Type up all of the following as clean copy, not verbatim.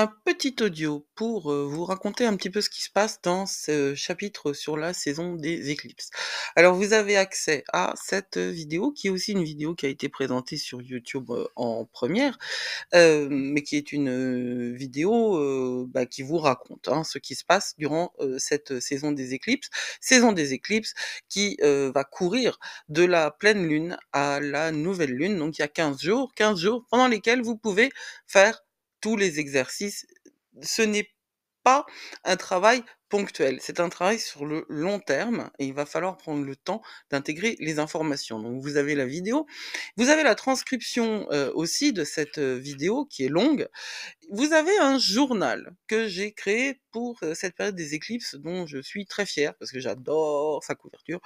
Un petit audio pour, vous raconter un petit peu ce qui se passe dans ce chapitre sur la saison des éclipses. Alors vous avez accès à cette vidéo qui est aussi une vidéo qui a été présentée sur YouTube, en première, mais qui est une, vidéo, qui vous raconte, hein, ce qui se passe durant, cette saison des éclipses. Saison des éclipses qui, va courir de la pleine lune à la nouvelle lune, donc il y a 15 jours pendant lesquels vous pouvez faire tous les exercices. Ce n'est pas un travail ponctuel, c'est un travail sur le long terme et il va falloir prendre le temps d'intégrer les informations. Donc vous avez la vidéo, vous avez la transcription, aussi de cette, vidéo qui est longue. Vous avez un journal que j'ai créé pour, cette période des éclipses dont je suis très fière parce que j'adore sa couverture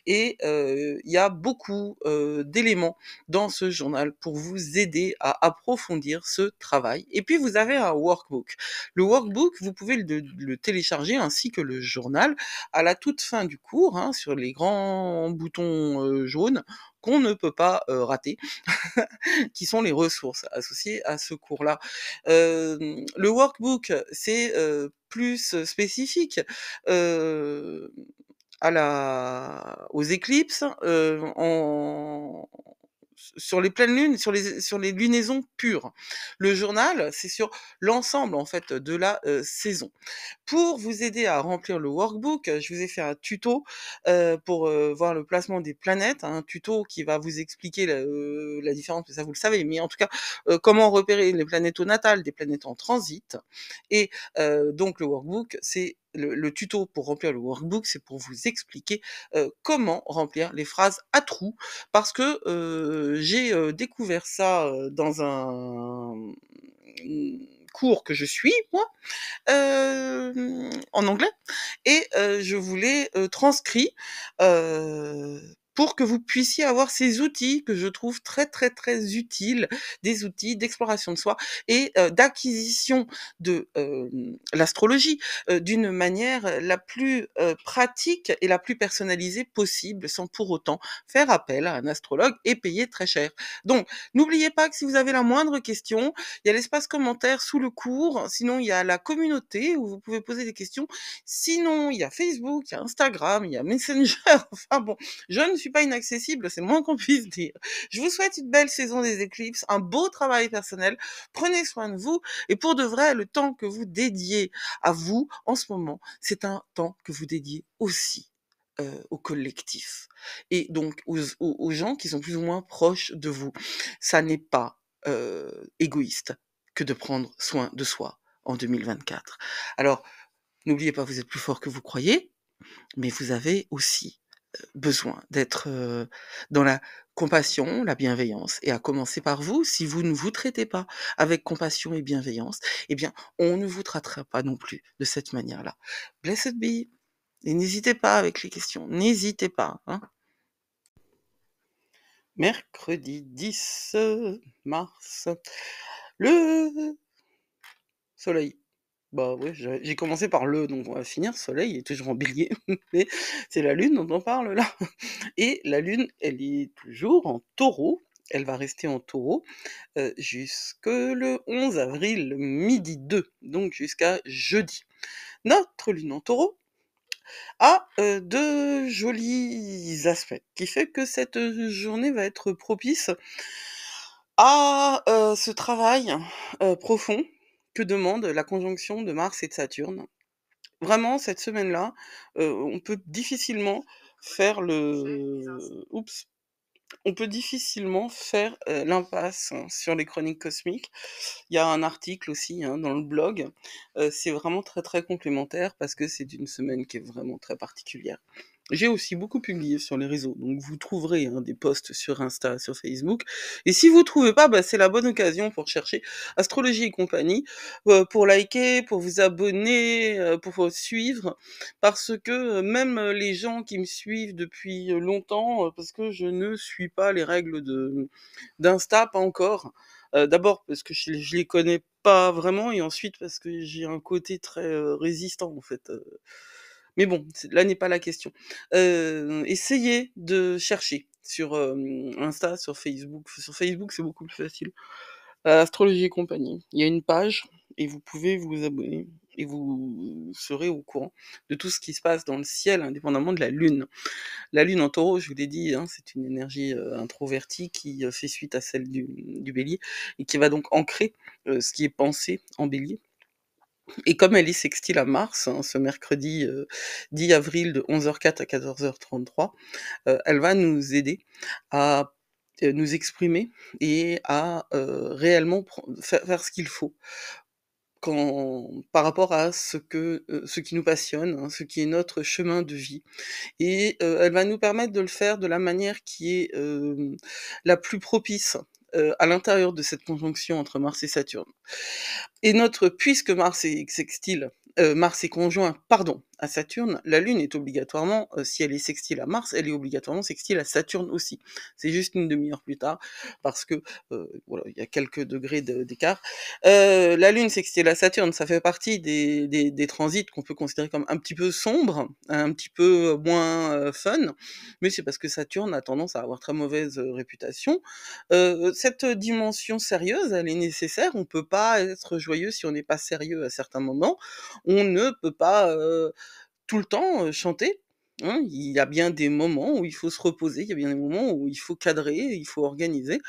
et il y a beaucoup, d'éléments dans ce journal pour vous aider à approfondir ce travail et puis vous avez un workbook. Le workbook, vous pouvez le télécharger ainsi que le journal à la toute fin du cours, hein, sur les grands boutons, jaunes qu'on ne peut pas, rater, qui sont les ressources associées à ce cours-là. Le workbook, c'est, plus spécifique, heu aux éclipses, sur les pleines lunes, sur les lunaisons pures. Le journal, c'est sur l'ensemble en fait de la, saison. Pour vous aider à remplir le workbook, je vous ai fait un tuto, pour, voir le placement des planètes, un tuto qui va vous expliquer la différence, mais ça vous le savez, mais en tout cas, comment repérer les planètes au natal des planètes en transit et donc le workbook, c'est le tuto pour remplir le workbook, c'est pour vous expliquer, comment remplir les phrases à trous parce que, j'ai, découvert ça, dans un, cours que je suis moi, en anglais et je voulais, transcrit, heu, pour que vous puissiez avoir ces outils que je trouve très, très, très utiles, des outils d'exploration de soi et d'acquisition de, l'astrologie, d'une manière la plus, pratique et la plus personnalisée possible, sans pour autant faire appel à un astrologue et payer très cher. Donc n'oubliez pas que si vous avez la moindre question, il y a l'espace commentaire sous le cours, sinon il y a la communauté où vous pouvez poser des questions. Sinon, il y a Facebook, il y a Instagram, il y a Messenger, enfin bon, je ne suis pas inaccessible, c'est le moins qu'on puisse dire. Je vous souhaite une belle saison des éclipses, un beau travail personnel, prenez soin de vous et pour de vrai, le temps que vous dédiez à vous en ce moment, c'est un temps que vous dédiez aussi, au collectif et donc aux gens qui sont plus ou moins proches de vous. Ça n'est pas, égoïste que de prendre soin de soi en 2024. Alors, n'oubliez pas, vous êtes plus fort que vous croyez, mais vous avez aussi, besoin d'être, dans la compassion, la bienveillance et à commencer par vous. Si vous ne vous traitez pas avec compassion et bienveillance, eh bien, on ne vous traitera pas non plus de cette manière-là. Blessed be et n'hésitez pas avec les questions, n'hésitez pas, hein. Mercredi 10 mars, le soleil. Bah, ouais, j'ai commencé par le, donc on va finir soleil, il est toujours en bélier, mais c'est la lune dont on parle là et la lune, elle est toujours en taureau, elle va rester en taureau, jusque le 11 avril midi 2, donc jusqu'à jeudi. Notre lune en taureau a, de jolis aspects, qui fait que cette, journée va être propice à, ce travail, profond que demande la conjonction de Mars et de Saturne. Vraiment cette semaine-là, on peut difficilement faire oups, on peut difficilement faire, l'impasse sur les chroniques cosmiques. Il y a un article aussi, hein, dans le blog, c'est vraiment très, très complémentaire parce que c'est une semaine qui est vraiment très particulière. J'ai aussi beaucoup publié sur les réseaux, donc vous trouverez, hein, des posts sur Insta, sur Facebook et si vous trouvez pas, bah, c'est la bonne occasion pour chercher Astrologie et compagnie, pour liker, pour vous abonner, pour, suivre parce que, même, les gens qui me suivent depuis, longtemps, parce que je ne suis pas les règles d'Insta, pas encore. D'abord parce que je les connais pas vraiment et ensuite parce que j'ai un côté très, résistant en fait, mais bon, là n'est pas la question. Essayez de chercher sur, Insta, sur Facebook. Sur Facebook, c'est beaucoup plus facile. Astrologie et compagnie. Il y a une page et vous pouvez vous abonner et vous serez au courant de tout ce qui se passe dans le ciel, indépendamment de la lune. La lune en taureau, je vous l'ai dit, hein, c'est une énergie introvertie qui fait suite à celle du bélier et qui va donc ancrer ce qui est pensé en bélier. Et comme elle est sextile à Mars, hein, ce mercredi 10 avril de 11h04 à 14h33, elle va nous aider à nous exprimer et à réellement faire ce qu'il faut par rapport à ce qui nous passionne, hein, ce qui est notre chemin de vie. Et elle va nous permettre de le faire de la manière qui est la plus propice à l'intérieur de cette conjonction entre Mars et Saturne. Et puisque Mars est sextile, Mars est conjoint, pardon, à Saturne, la Lune est obligatoirement, si elle est sextile à Mars, elle est obligatoirement sextile à Saturne aussi. C'est juste une demi-heure plus tard, parce que voilà, il y a quelques degrés d'écart. La Lune sextile à Saturne, ça fait partie des transits qu'on peut considérer comme un petit peu sombres, un petit peu moins fun, mais c'est parce que Saturne a tendance à avoir très mauvaise réputation. Cette dimension sérieuse, elle est nécessaire. On peut pas être joyeux si on n'est pas sérieux à certains moments. On ne peut pas tout le temps chanter. Hein. Il y a bien des moments où il faut se reposer, il y a bien des moments où il faut cadrer, il faut organiser.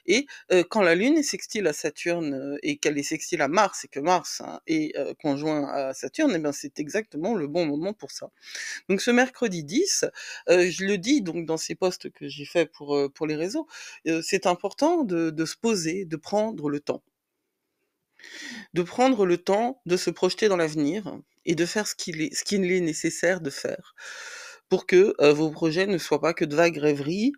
Et quand la Lune est sextile à Saturne et qu'elle est sextile à Mars et que Mars hein, est conjoint à Saturne, eh ben, c'est exactement le bon moment pour ça. Donc ce mercredi 10, je le dis donc dans ces posts que j'ai faits pour les réseaux, c'est important de se poser, de prendre le temps. De prendre le temps de se projeter dans l'avenir et de faire ce qu'il est nécessaire de faire pour que vos projets ne soient pas que de vagues rêveries.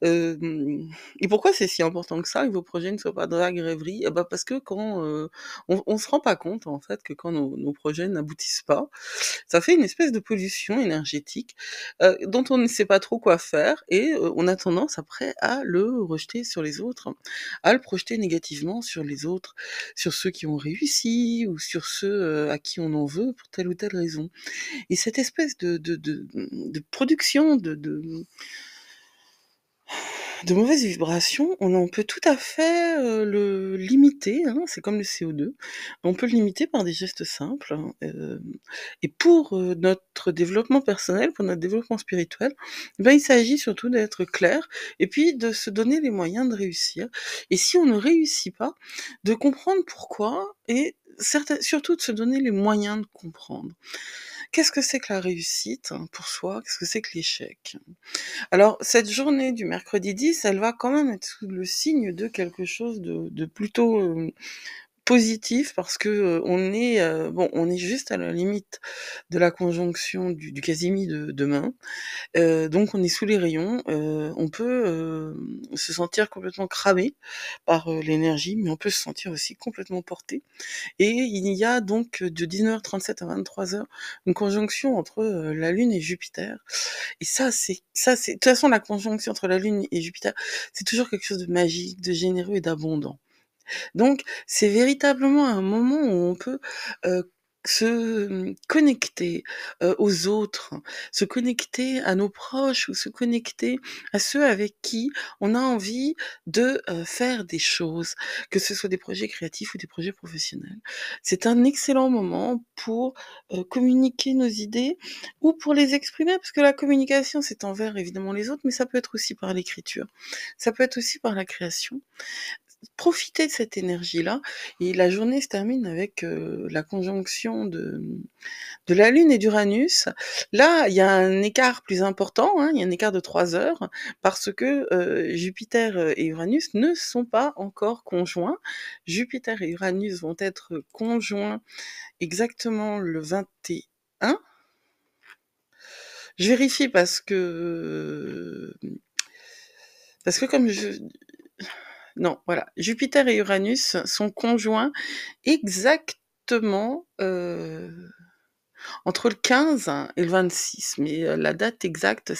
Et pourquoi c'est si important que ça, que vos projets ne soient pas de vagues rêveries? Eh ben parce que quand on se rend pas compte en fait que quand nos projets n'aboutissent pas, ça fait une espèce de pollution énergétique dont on ne sait pas trop quoi faire et on a tendance après à le rejeter sur les autres, à le projeter négativement sur les autres, sur ceux qui ont réussi ou sur ceux à qui on en veut pour telle ou telle raison. Et cette espèce de production de mauvaises vibrations, on peut tout à fait le limiter, hein, c'est comme le CO2. On peut le limiter par des gestes simples. Hein, et pour notre développement personnel, pour notre développement spirituel, ben, il s'agit surtout d'être clair et puis de se donner les moyens de réussir. Et si on ne réussit pas, de comprendre pourquoi et surtout de se donner les moyens de comprendre. Qu'est-ce que c'est que la réussite hein, pour soi? Qu'est-ce que c'est que l'échec? Alors, cette journée du mercredi 10, elle va quand même être sous le signe de quelque chose de plutôt positif parce que on est juste à la limite de la conjonction du Casimir de demain. Donc, on est sous les rayons. On peut se sentir complètement cramé par l'énergie, mais on peut se sentir aussi complètement porté. Et il y a donc de 19h37 à 23h une conjonction entre la Lune et Jupiter. Et de toute façon, la conjonction entre la Lune et Jupiter, c'est toujours quelque chose de magique, de généreux et d'abondant. Donc, c'est véritablement un moment où on peut se connecter aux autres, se connecter à nos proches ou se connecter à ceux avec qui on a envie de faire des choses, que ce soit des projets créatifs ou des projets professionnels. C'est un excellent moment pour communiquer nos idées ou pour les exprimer, parce que la communication, c'est envers évidemment les autres, mais ça peut être aussi par l'écriture, ça peut être aussi par la création. Profitez de cette énergie-là et la journée se termine avec la conjonction de la Lune et d'Uranus. Là, il y a un écart plus important, hein, il y a un écart de 3 heures parce que Jupiter et Uranus ne sont pas encore conjoints. Jupiter et Uranus vont être conjoints exactement le 21. Je vérifie parce que comme je non, voilà, Jupiter et Uranus sont conjoints exactement entre le 15 et le 26, mais la date exacte, mais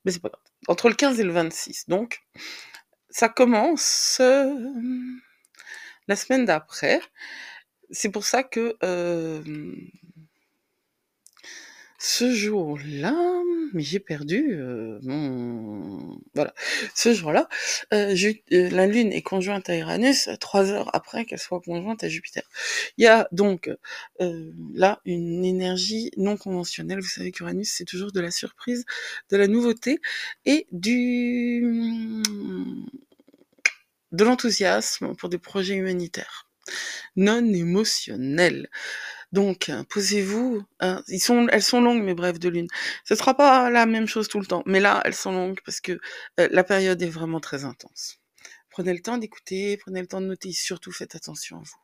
c'est pas grave. Entre le 15 et le 26, donc ça commence la semaine d'après. C'est pour ça que Ce jour-là, mais j'ai perdu, mon voilà. Ce jour-là, la Lune est conjointe à Uranus 3 heures après qu'elle soit conjointe à Jupiter. Il y a donc, là, une énergie non conventionnelle. Vous savez qu'Uranus, c'est toujours de la surprise, de la nouveauté et de l'enthousiasme pour des projets humanitaires, non émotionnels. Donc, posez-vous, elles sont longues mes brèves de lune. Ce sera pas la même chose tout le temps, mais là, elles sont longues parce que la période est vraiment très intense. Prenez le temps d'écouter, prenez le temps de noter, surtout faites attention à vous.